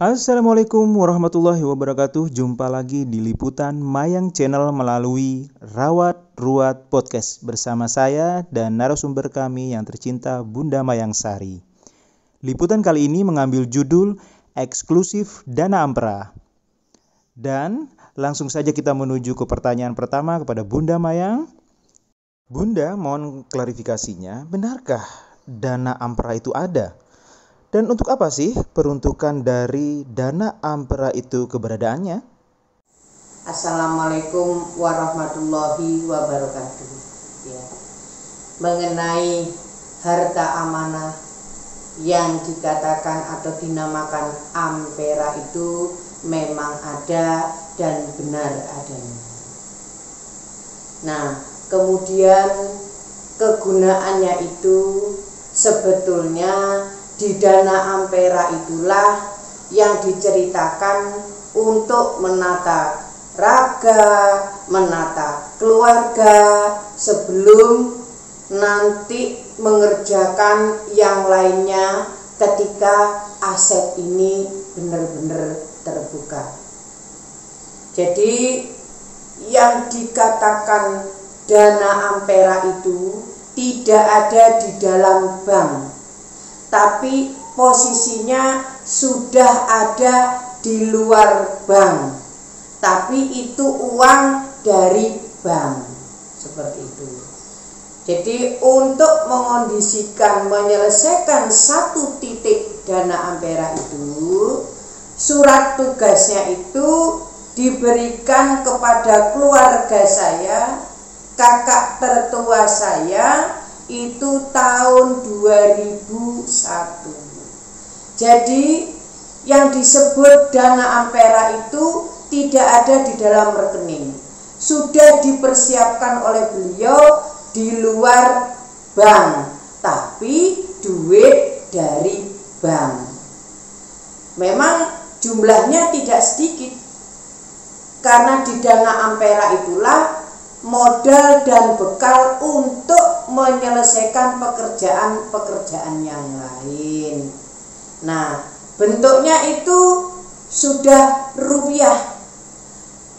Assalamualaikum warahmatullahi wabarakatuh. Jumpa lagi di Liputan Mayang Channel melalui Rawat Ruat Podcast bersama saya dan narasumber kami yang tercinta Bunda Mayang Sari. Liputan kali ini mengambil judul Eksklusif Dana Ampera. Dan langsung saja kita menuju ke pertanyaan pertama kepada Bunda Mayang. Bunda, mohon klarifikasinya, benarkah Dana Ampera itu ada? Dan untuk apa sih peruntukan dari Dana Ampera itu keberadaannya? Assalamualaikum warahmatullahi wabarakatuh. Mengenai harta amanah yang dikatakan atau dinamakan Ampera itu memang ada dan benar adanya. Nah, kemudian kegunaannya itu sebetulnya di Dana Ampera itulah yang diceritakan untuk menata raga, menata keluarga sebelum nanti mengerjakan yang lainnya ketika aset ini benar-benar terbuka. Jadi yang dikatakan Dana Ampera itu tidak ada di dalam bank, tapi posisinya sudah ada di luar bank, tapi itu uang dari bank, seperti itu. Jadi untuk mengondisikan menyelesaikan satu titik Dana Ampera itu, surat tugasnya itu diberikan kepada keluarga saya, kakak tertua saya, itu tahun 2001. Jadi yang disebut Dana Ampera itu tidak ada di dalam rekening, sudah dipersiapkan oleh beliau di luar bank, tapi duit dari bank. Memang jumlahnya tidak sedikit, karena di Dana Ampera itulah modal dan bekal untuk menyelesaikan pekerjaan-pekerjaan yang lain. Nah, bentuknya itu sudah rupiah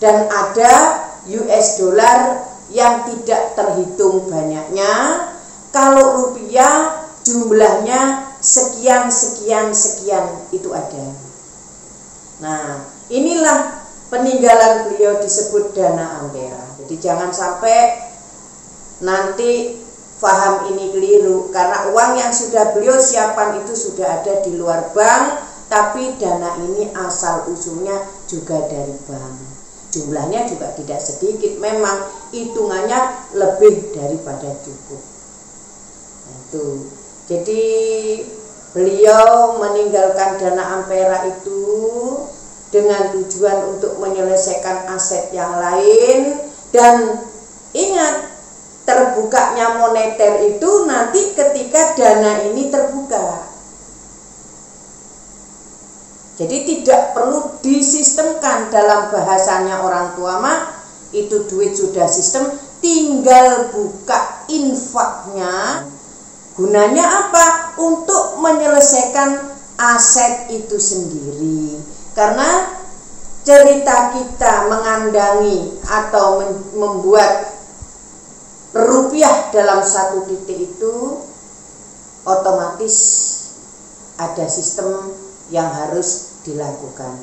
dan ada US dollar yang tidak terhitung banyaknya. Kalau rupiah jumlahnya sekian itu ada. Nah, inilah peninggalan beliau disebut Dana Ampera. Jadi jangan sampai nanti paham ini keliru, karena uang yang sudah beliau siapkan itu sudah ada di luar bank, tapi dana ini asal usulnya juga dari bank. Jumlahnya juga tidak sedikit, memang hitungannya lebih daripada cukup. Nah, itu. Jadi beliau meninggalkan Dana Ampera itu dengan tujuan untuk menyelesaikan aset yang lain. Dan ingat, terbukanya moneter itu nanti ketika dana ini terbuka. Jadi tidak perlu disistemkan, dalam bahasanya orang tua mah itu duit sudah sistem, tinggal buka infaknya. Gunanya apa? Untuk menyelesaikan aset itu sendiri. Karena cerita kita mengandangi atau membuat rupiah dalam satu titik itu otomatis ada sistem yang harus dilakukan.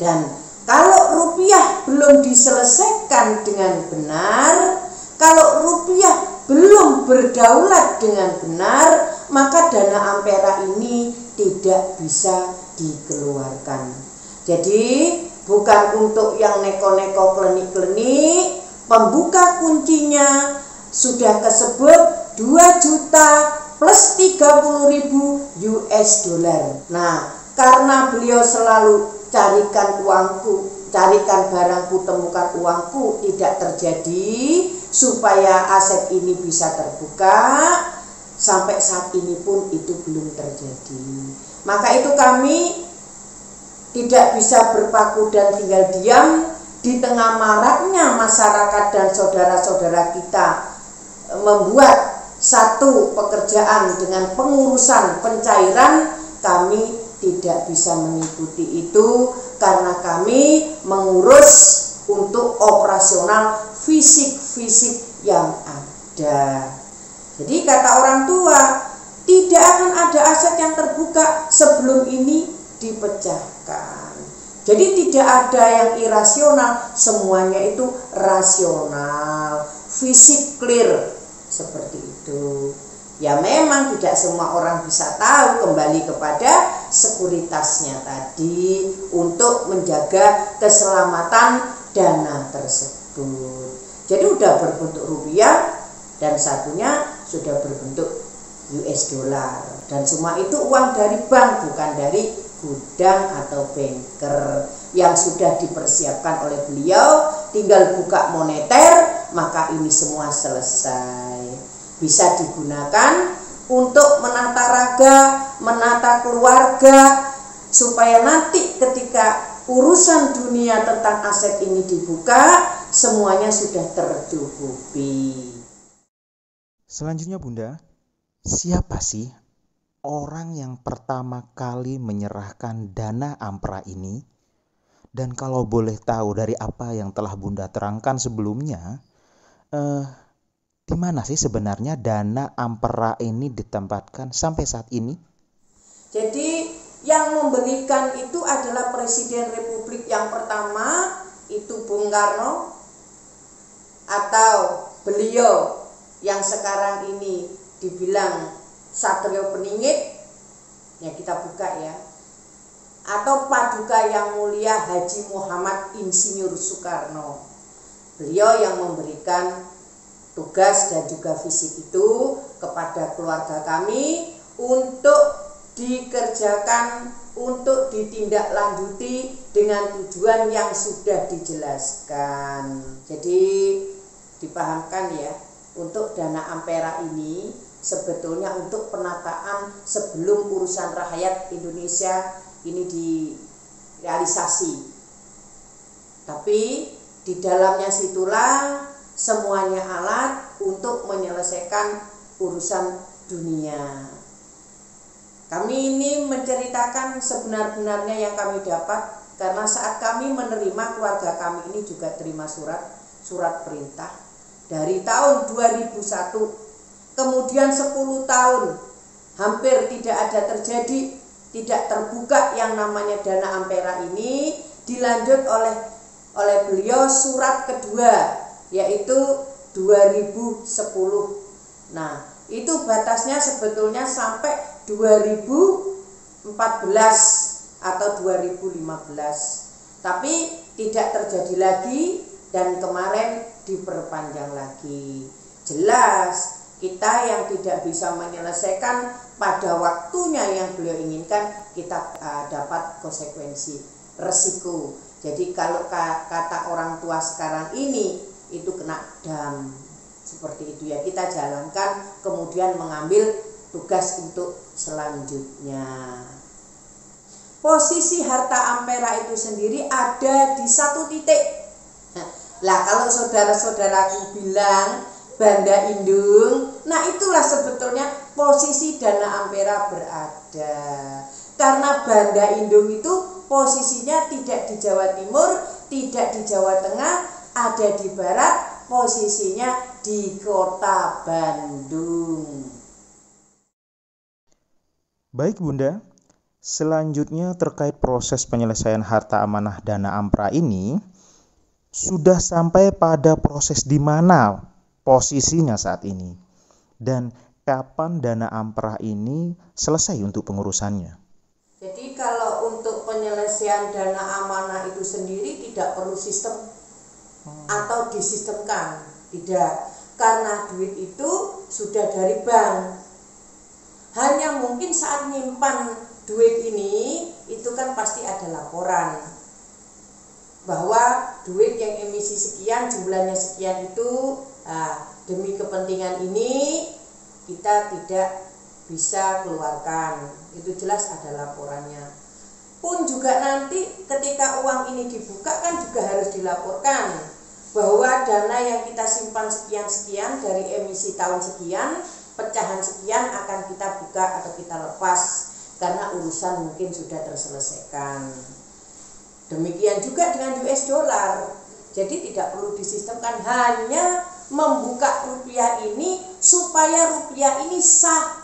Dan kalau rupiah belum diselesaikan dengan benar, kalau rupiah belum berdaulat dengan benar, maka Dana Ampera ini tidak bisa dikeluarkan. Jadi bukan untuk yang neko-neko klenik-klenik, pembuka kuncinya sudah kesebut 2 juta plus 30.000 US dollar. Nah, karena beliau selalu carikan uangku, carikan barangku, temukan uangku, tidak terjadi, supaya aset ini bisa terbuka, sampai saat ini pun itu belum terjadi. Maka itu kami tidak bisa berpaku dan tinggal diam di tengah maraknya masyarakat dan saudara-saudara kita membuat satu pekerjaan dengan pengurusan pencairan. Kami tidak bisa mengikuti itu karena kami mengurus untuk operasional fisik-fisik yang ada. Jadi kata orang tua, tidak akan ada aset yang terbuka sebelum ini dipecahkan. Jadi tidak ada yang irasional, semuanya itu rasional, fisik clear, seperti itu. Ya memang tidak semua orang bisa tahu, kembali kepada sekuritasnya tadi untuk menjaga keselamatan dana tersebut. Jadi udah berbentuk rupiah dan satunya sudah berbentuk US dollar, dan semua itu uang dari bank, bukan dari gudang atau banker yang sudah dipersiapkan oleh beliau. Tinggal buka moneter, maka ini semua selesai. Bisa digunakan untuk menata raga, menata keluarga, supaya nanti ketika urusan dunia tentang aset ini dibuka, semuanya sudah tercukupi. Selanjutnya Bunda, siapa sih orang yang pertama kali menyerahkan dana ampera ini? Dan kalau boleh tahu dari apa yang telah Bunda terangkan sebelumnya, di mana sih sebenarnya dana ampera ini ditempatkan sampai saat ini? Jadi yang memberikan itu adalah Presiden Republik yang pertama, itu Bung Karno, atau beliau yang sekarang ini dibilang Satrio Peningit, ya kita buka ya, atau Paduka Yang Mulia Haji Muhammad Insinyur Soekarno. Beliau yang memberikan tugas dan juga visi itu kepada keluarga kami untuk dikerjakan, untuk ditindaklanjuti dengan tujuan yang sudah dijelaskan. Jadi dipahamkan ya, untuk dana ampera ini sebetulnya untuk penataan sebelum urusan rakyat Indonesia ini direalisasi. Tapi di dalamnya situlah semuanya alat untuk menyelesaikan urusan dunia. Kami ini menceritakan sebenar-benarnya yang kami dapat, karena saat kami menerima, keluarga kami ini juga terima surat perintah dari tahun 2001, kemudian 10 tahun hampir tidak ada terjadi, tidak terbuka yang namanya dana ampera ini. Dilanjut oleh beliau surat kedua, yaitu 2010. Nah, itu batasnya sebetulnya sampai 2014 atau 2015, tapi tidak terjadi lagi, dan kemarin diperpanjang lagi. Jelas kita yang tidak bisa menyelesaikan pada waktunya yang beliau inginkan, kita dapat konsekuensi, resiko. Jadi kalau kata orang tua sekarang ini, itu kena dam, seperti itu ya, kita jalankan, kemudian mengambil tugas untuk selanjutnya. Posisi harta ampera itu sendiri ada di satu titik. Lah kalau saudara-saudaraku bilang Banda Indung, nah itulah sebetulnya posisi dana ampera berada. Karena Banda Indung itu posisinya tidak di Jawa Timur, tidak di Jawa Tengah, ada di barat, posisinya di Kota Bandung. Baik Bunda, selanjutnya terkait proses penyelesaian harta amanah dana ampera ini, sudah sampai pada proses di mana posisinya saat ini, dan kapan dana ampera ini selesai untuk pengurusannya? Jadi kalau untuk penyelesaian dana amanah itu sendiri tidak perlu sistem atau disistemkan, tidak, karena duit itu sudah dari bank. Hanya mungkin saat nyimpan duit ini itu kan pasti ada laporan bahwa duit yang emisi sekian, jumlahnya sekian itu, demi kepentingan ini kita tidak bisa keluarkan, itu jelas ada laporannya. Pun juga nanti ketika uang ini dibuka kan juga harus dilaporkan bahwa dana yang kita simpan sekian-sekian dari emisi tahun sekian, pecahan sekian akan kita buka atau kita lepas. karena urusan mungkin sudah terselesaikan. Demikian juga dengan US dollar. Jadi tidak perlu disistemkan, hanya membuka rupiah ini supaya rupiah ini sah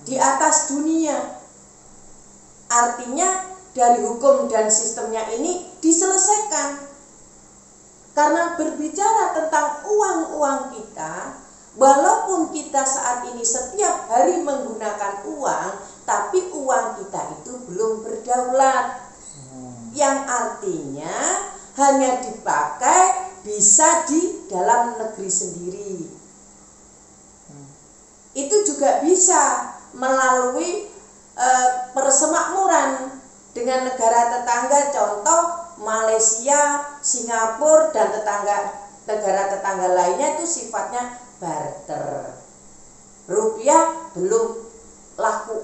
di atas dunia. Artinya dari hukum dan sistemnya ini diselesaikan. Karena berbicara tentang uang-uang kita, walaupun kita saat ini setiap hari menggunakan uang, tapi uang kita itu belum berdaulat. Yang artinya hanya dipakai bisa di dalam negeri sendiri. Itu juga bisa melalui persemakmuran dengan negara tetangga, contoh Malaysia, Singapura, dan negara tetangga lainnya itu sifatnya barter. Rupiah belum laku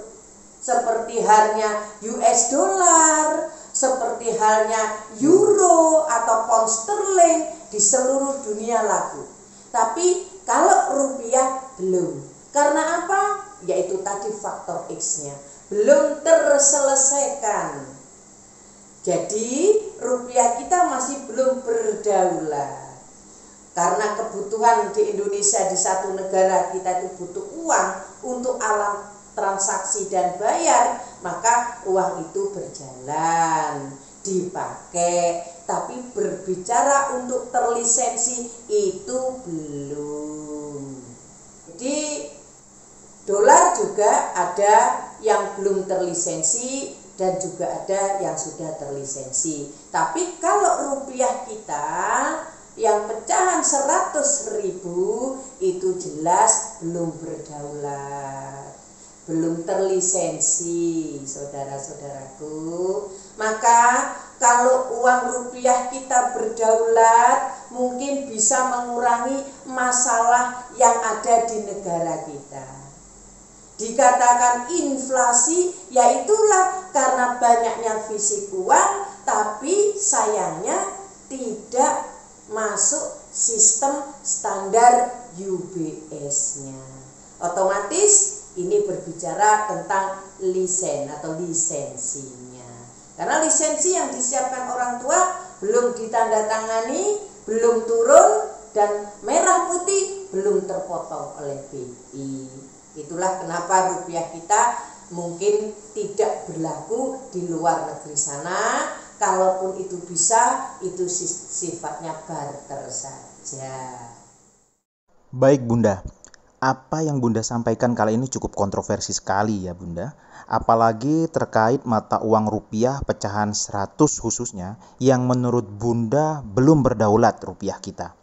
seperti halnya US dollar, seperti halnya euro atau pound sterling di seluruh dunia laku. Tapi kalau rupiah belum. Karena apa? Yaitu tadi faktor X-nya belum terselesaikan. Jadi rupiah kita masih belum berdaulat. Karena kebutuhan di Indonesia, di satu negara kita itu butuh uang untuk alat transaksi dan bayar, maka uang itu berjalan, dipakai. Tapi berbicara untuk terlisensi itu belum. Jadi dolar juga ada yang belum terlisensi dan juga ada yang sudah terlisensi. Tapi kalau rupiah kita yang pecahan 100.000 itu jelas belum berdaulat, belum terlisensi, saudara-saudaraku. Maka kalau uang rupiah kita berdaulat, mungkin bisa mengurangi masalah yang ada di negara kita. Dikatakan inflasi, yaitulah karena banyaknya fisik uang, tapi sayangnya tidak masuk sistem standar UBS-nya. Otomatis ini berbicara tentang lisen atau lisensinya. Karena lisensi yang disiapkan orang tua belum ditandatangani, belum turun, dan merah putih belum terpotong oleh BI. Itulah kenapa rupiah kita mungkin tidak berlaku di luar negeri sana. Kalaupun itu bisa, itu sifatnya barter saja. Baik Bunda, apa yang Bunda sampaikan kali ini cukup kontroversi sekali ya Bunda. Apalagi terkait mata uang rupiah pecahan 100 khususnya, yang menurut Bunda belum berdaulat rupiah kita.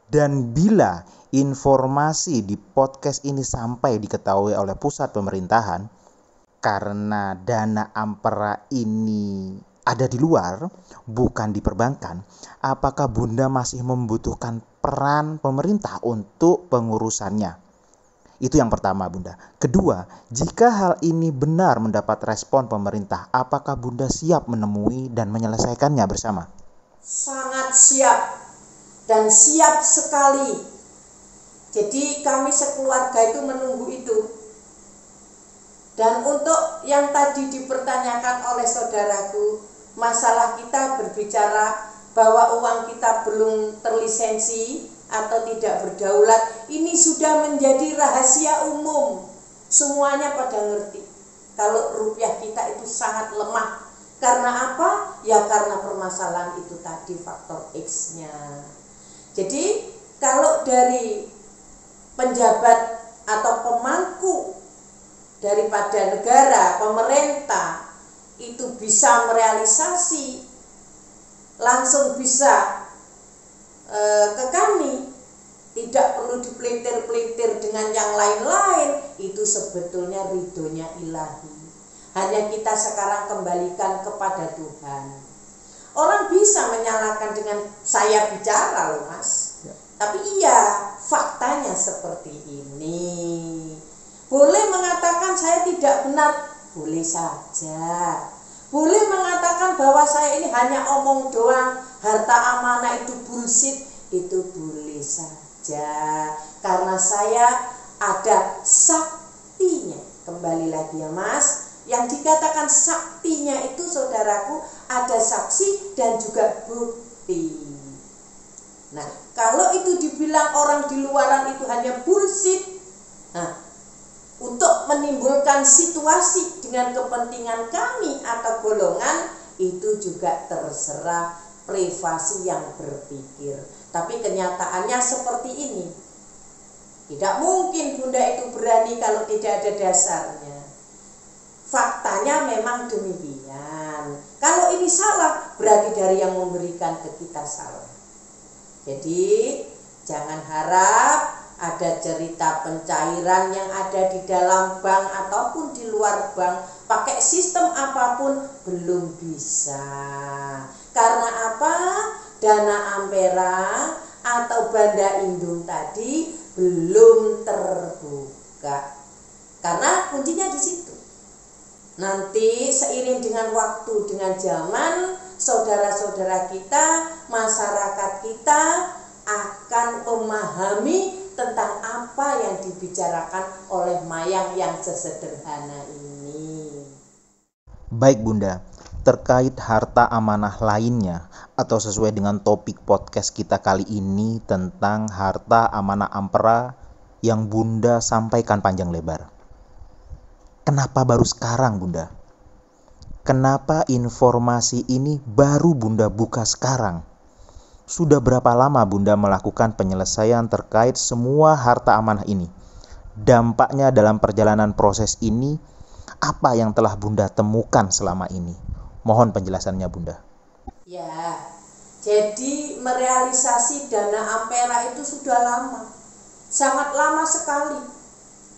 Dan bila informasi di podcast ini sampai diketahui oleh pusat pemerintahan, karena dana Ampera ini ada di luar, bukan di perbankan, apakah Bunda masih membutuhkan peran pemerintah untuk pengurusannya? Itu yang pertama Bunda. Kedua, jika hal ini benar mendapat respon pemerintah, apakah Bunda siap menemui dan menyelesaikannya bersama? Sangat siap dan siap sekali. Jadi kami sekeluarga itu menunggu itu. Dan untuk yang tadi dipertanyakan oleh saudaraku, masalah kita berbicara bahwa uang kita belum terlisensi atau tidak berdaulat, ini sudah menjadi rahasia umum. Semuanya pada ngerti kalau rupiah kita itu sangat lemah. Karena apa? Ya karena permasalahan itu tadi, faktor X-nya. Jadi kalau dari penjabat atau pemangku daripada negara, pemerintah itu bisa merealisasi, langsung bisa ke kami, tidak perlu dipelintir-pelintir dengan yang lain-lain, itu sebetulnya ridhonya ilahi. Hanya kita sekarang kembalikan kepada Tuhan. Orang bisa menyalahkan dengan saya bicara loh Mas, tapi iya faktanya seperti ini. Boleh mengatakan saya tidak benar, boleh saja. Boleh mengatakan bahwa saya ini hanya omong doang, harta amanah itu bullshit, itu boleh saja. Karena saya ada saktinya, kembali lagi ya Mas, yang dikatakan saktinya itu saudaraku ada saksi dan juga bukti. Nah, kalau itu dibilang orang di luaran itu hanya bullshit, nah, untuk menimbulkan situasi dengan kepentingan kami atau golongan, itu juga terserah privasi yang berpikir. Tapi kenyataannya seperti ini. Tidak mungkin Bunda itu berani kalau tidak ada dasarnya. Faktanya memang demikian. Kalau ini salah, berarti dari yang memberikan ke kita salah. Jadi jangan harap ada cerita pencairan yang ada di dalam bank ataupun di luar bank, pakai sistem apapun belum bisa. Karena apa? Dana Ampera atau Banda Indung tadi belum terbuka. Karena kuncinya di situ. Nanti seiring dengan waktu, dengan zaman, saudara-saudara kita, masyarakat kita akan memahami tentang apa yang dibicarakan oleh Mayang yang sesederhana ini. Baik Bunda, terkait harta amanah lainnya atau sesuai dengan topik podcast kita kali ini tentang harta amanah Ampera yang Bunda sampaikan panjang lebar. Kenapa baru sekarang Bunda? Kenapa informasi ini baru Bunda buka sekarang? Sudah berapa lama Bunda melakukan penyelesaian terkait semua harta amanah ini? Dampaknya dalam perjalanan proses ini, apa yang telah Bunda temukan selama ini? Mohon penjelasannya Bunda. Ya, jadi merealisasi dana Ampera itu sudah lama. Sangat lama sekali.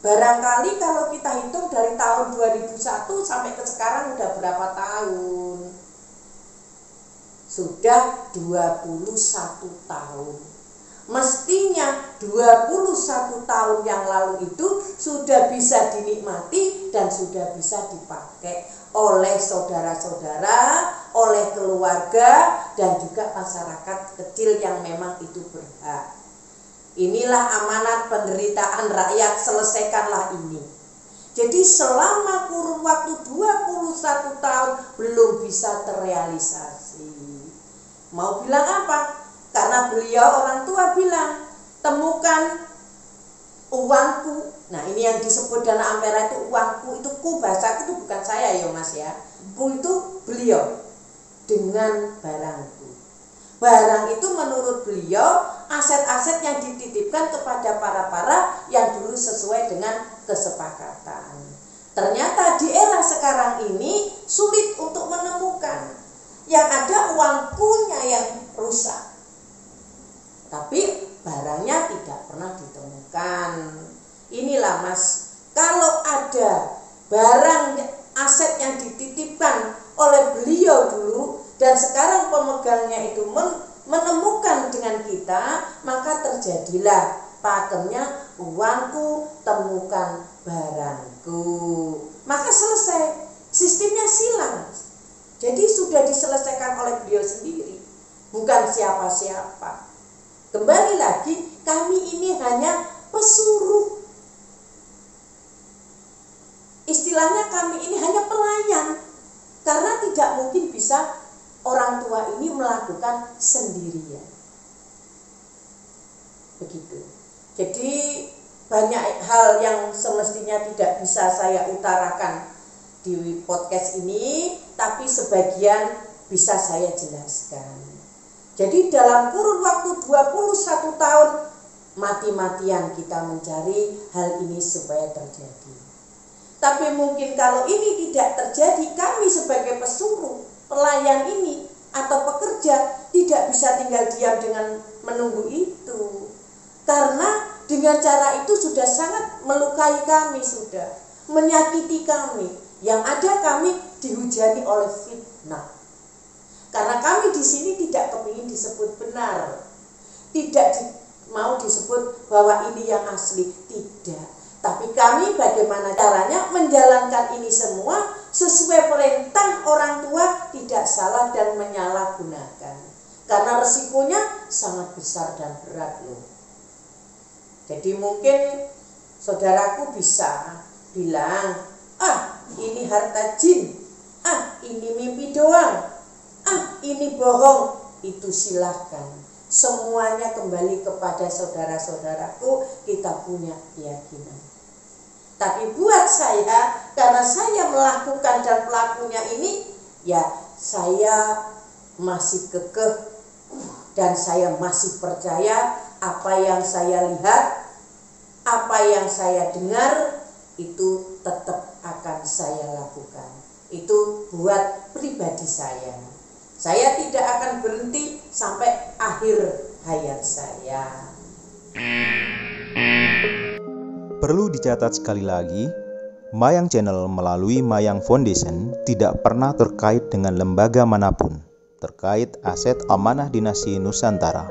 Barangkali kalau kita hitung dari tahun 2001 sampai ke sekarang udah berapa tahun? Sudah 21 tahun. Mestinya 21 tahun yang lalu itu sudah bisa dinikmati dan sudah bisa dipakai oleh saudara-saudara, oleh keluarga, dan juga masyarakat kecil yang memang itu berhak. Inilah amanat penderitaan rakyat, selesaikanlah ini. Jadi selama kurun waktu 21 tahun belum bisa terrealisasi. Mau bilang apa? Karena beliau orang tua bilang, temukan uangku. Nah ini yang disebut dana Ampera itu uangku, itu ku, bahasa itu bukan saya ya Mas ya. Ku itu beliau dengan barangku. Barang itu menurut beliau aset-aset yang dititipkan kepada para yang dulu sesuai dengan kesepakatan. Ternyata di era sekarang ini sulit untuk menemukan. Yang ada uangkunya yang rusak. Tapi barangnya tidak pernah ditemukan. Inilah Mas, kalau ada barang aset yang dititipkan oleh beliau dulu dan sekarang pemegangnya itu menemukan dengan kita, maka terjadilah pakemnya uangku, temukan barangku. Maka selesai, sistemnya silang. Jadi sudah diselesaikan oleh beliau sendiri, bukan siapa-siapa. Kembali lagi, kami ini hanya pesuruh. Istilahnya kami ini hanya pelayan, karena tidak mungkin bisa orang tua ini melakukan sendirian. Begitu. Jadi banyak hal yang semestinya tidak bisa saya utarakan di podcast ini, tapi sebagian bisa saya jelaskan. Jadi dalam kurun waktu 21 tahun mati-matian kita mencari hal ini supaya terjadi. Tapi mungkin kalau ini tidak terjadi, kami sebagai pesuruh, pelayan ini atau pekerja tidak bisa tinggal diam dengan menunggu itu. Karena dengan cara itu sudah sangat melukai kami, sudah menyakiti kami. Yang ada kami dihujani oleh fitnah. Karena kami di sini tidak kepingin disebut benar, tidak mau disebut bahwa ini yang asli, tidak. Tapi kami bagaimana caranya menjalankan ini semua sesuai perintah orang tua, tidak salah dan menyalahgunakan. Karena resikonya sangat besar dan berat loh. Jadi mungkin saudaraku bisa bilang, ini harta jin, ini mimpi doang, ini bohong, itu silahkan. Semuanya kembali kepada saudara-saudaraku, kita punya keyakinan. Tapi buat saya, karena saya melakukan dan pelakunya ini, ya saya masih kekeh dan saya masih percaya apa yang saya lihat, apa yang saya dengar, itu tetap akan saya lakukan. Itu buat pribadi saya. Saya tidak akan berhenti sampai akhir hayat saya. Perlu dicatat sekali lagi, Mayang Channel melalui Mayang Foundation tidak pernah terkait dengan lembaga manapun terkait aset amanah dinasti Nusantara,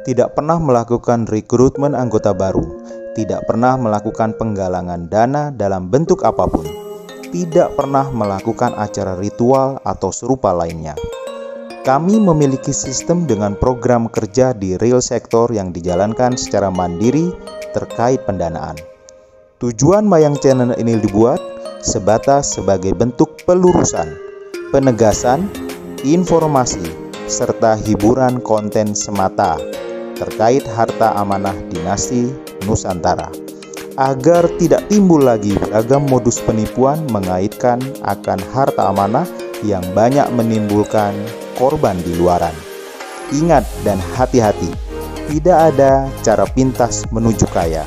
tidak pernah melakukan rekrutmen anggota baru, tidak pernah melakukan penggalangan dana dalam bentuk apapun, tidak pernah melakukan acara ritual atau serupa lainnya. Kami memiliki sistem dengan program kerja di real sektor yang dijalankan secara mandiri terkait pendanaan. Tujuan Mayang Channel ini dibuat sebatas sebagai bentuk pelurusan, penegasan, informasi, serta hiburan konten semata terkait harta amanah dinasti Nusantara, agar tidak timbul lagi beragam modus penipuan mengaitkan akan harta amanah yang banyak menimbulkan korban di luaran. Ingat dan hati-hati, tidak ada cara pintas menuju kaya.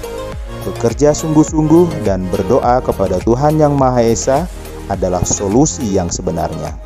Bekerja sungguh-sungguh dan berdoa kepada Tuhan Yang Maha Esa adalah solusi yang sebenarnya.